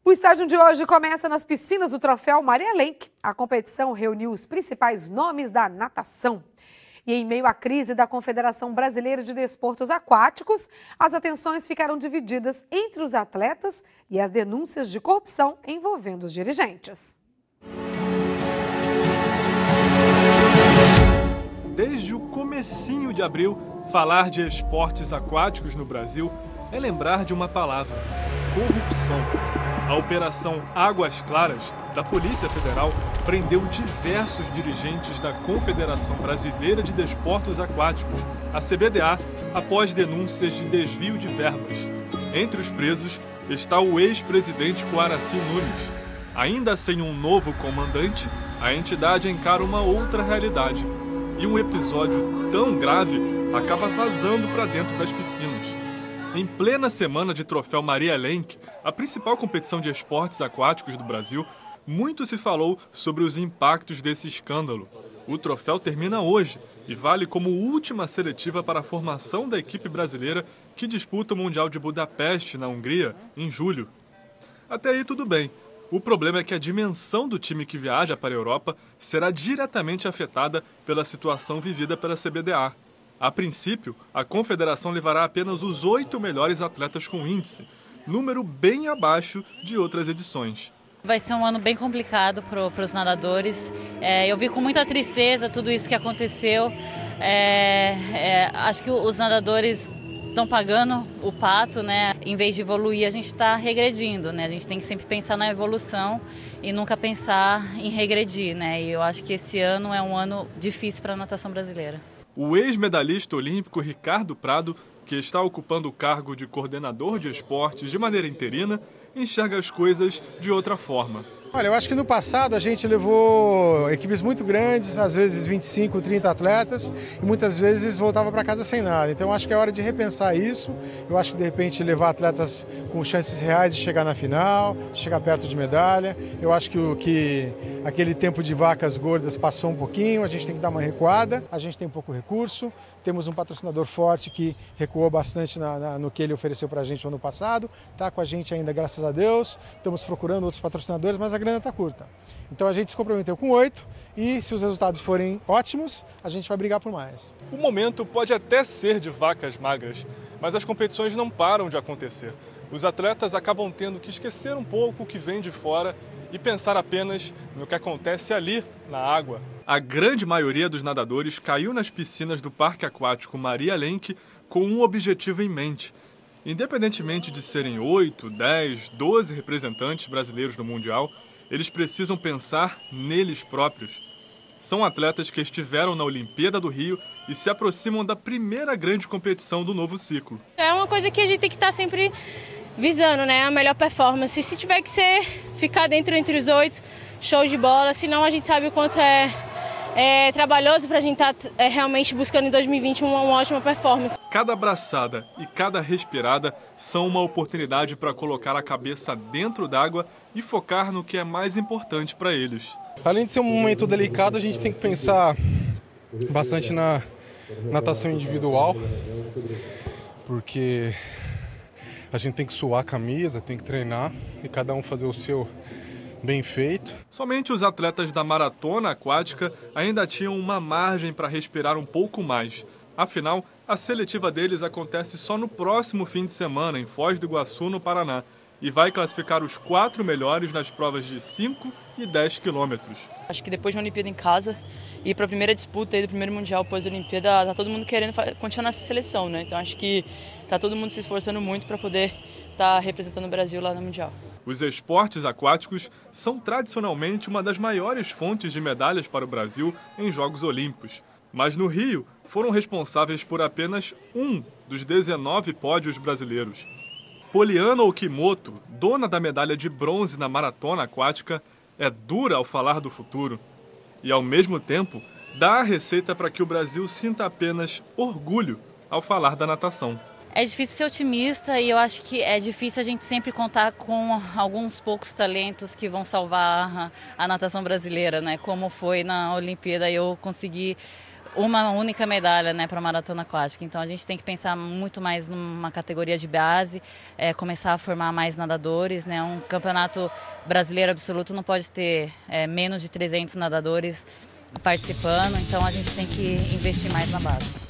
O estádio de hoje começa nas piscinas do Troféu Maria Lenk. A competição reuniu os principais nomes da natação. E em meio à crise da Confederação Brasileira de Desportos Aquáticos, as atenções ficaram divididas entre os atletas e as denúncias de corrupção envolvendo os dirigentes. Desde o comecinho de abril, falar de esportes aquáticos no Brasil é lembrar de uma palavra: corrupção. A Operação Águas Claras, da Polícia Federal, prendeu diversos dirigentes da Confederação Brasileira de Desportos Aquáticos, a CBDA, após denúncias de desvio de verbas. Entre os presos está o ex-presidente Coaraci Nunes. Ainda sem um novo comandante, a entidade encara uma outra realidade. E um episódio tão grave acaba vazando para dentro das piscinas. Em plena semana de Troféu Maria Lenk, a principal competição de esportes aquáticos do Brasil, muito se falou sobre os impactos desse escândalo. O troféu termina hoje e vale como última seletiva para a formação da equipe brasileira que disputa o Mundial de Budapeste, na Hungria, em julho. Até aí tudo bem. O problema é que a dimensão do time que viaja para a Europa será diretamente afetada pela situação vivida pela CBDA. A princípio, a confederação levará apenas os 8 melhores atletas com índice, número bem abaixo de outras edições. Vai ser um ano bem complicado para os nadadores. Eu vi com muita tristeza tudo isso que aconteceu. Acho que os nadadores estão pagando o pato, né? Em vez de evoluir, a gente está regredindo, né? A gente tem que sempre pensar na evolução e nunca pensar em regredir, né? E eu acho que esse ano é um ano difícil para a natação brasileira. O ex-medalhista olímpico Ricardo Prado, que está ocupando o cargo de coordenador de esportes de maneira interina, enxerga as coisas de outra forma. Olha, eu acho que no passado a gente levou equipes muito grandes, às vezes 25, 30 atletas, e muitas vezes voltava para casa sem nada. Então eu acho que é hora de repensar isso. Eu acho que de repente levar atletas com chances reais de chegar na final, de chegar perto de medalha. Eu acho que aquele tempo de vacas gordas passou um pouquinho, a gente tem que dar uma recuada. A gente tem pouco recurso, temos um patrocinador forte que recuou bastante no que ele ofereceu para a gente no ano passado. Está com a gente ainda, graças a Deus. Estamos procurando outros patrocinadores, mas a grana está curta. Então a gente se comprometeu com 8 e se os resultados forem ótimos, a gente vai brigar por mais. O momento pode até ser de vacas magras, mas as competições não param de acontecer. Os atletas acabam tendo que esquecer um pouco o que vem de fora e pensar apenas no que acontece ali, na água. A grande maioria dos nadadores caiu nas piscinas do Parque Aquático Maria Lenk com um objetivo em mente. Independentemente de serem 8, 10, 12 representantes brasileiros no Mundial, eles precisam pensar neles próprios. São atletas que estiveram na Olimpíada do Rio e se aproximam da primeira grande competição do novo ciclo. É uma coisa que a gente tem que estar sempre visando, né? A melhor performance. Se tiver que ser, ficar entre os 8, show de bola. Senão a gente sabe o quanto é trabalhoso para a gente estar realmente buscando em 2020 uma ótima performance. Cada abraçada e cada respirada são uma oportunidade para colocar a cabeça dentro d'água e focar no que é mais importante para eles. Além de ser um momento delicado, a gente tem que pensar bastante na natação individual, porque a gente tem que suar a camisa, tem que treinar e cada um fazer o seu bem feito. Somente os atletas da maratona aquática ainda tinham uma margem para respirar um pouco mais. Afinal, a seletiva deles acontece só no próximo fim de semana, em Foz do Iguaçu, no Paraná, e vai classificar os 4 melhores nas provas de 5 e 10 quilômetros. Acho que depois de uma Olimpíada em casa e para a primeira disputa aí do primeiro Mundial pós-Olimpíada, tá todo mundo querendo continuar nessa seleção, né? Então acho que tá todo mundo se esforçando muito para poder estar representando o Brasil lá no Mundial. Os esportes aquáticos são tradicionalmente uma das maiores fontes de medalhas para o Brasil em Jogos Olímpicos. Mas no Rio, foram responsáveis por apenas um dos 19 pódios brasileiros. Poliana Okimoto, dona da medalha de bronze na maratona aquática, é dura ao falar do futuro. E, ao mesmo tempo, dá a receita para que o Brasil sinta apenas orgulho ao falar da natação. É difícil ser otimista e eu acho que é difícil a gente sempre contar com alguns poucos talentos que vão salvar a natação brasileira, né? Como foi na Olimpíada, eu consegui uma única medalha, né, para a maratona aquática. Então a gente tem que pensar muito mais numa categoria de base, começar a formar mais nadadores, né? Um campeonato brasileiro absoluto não pode ter menos de 300 nadadores participando, então a gente tem que investir mais na base.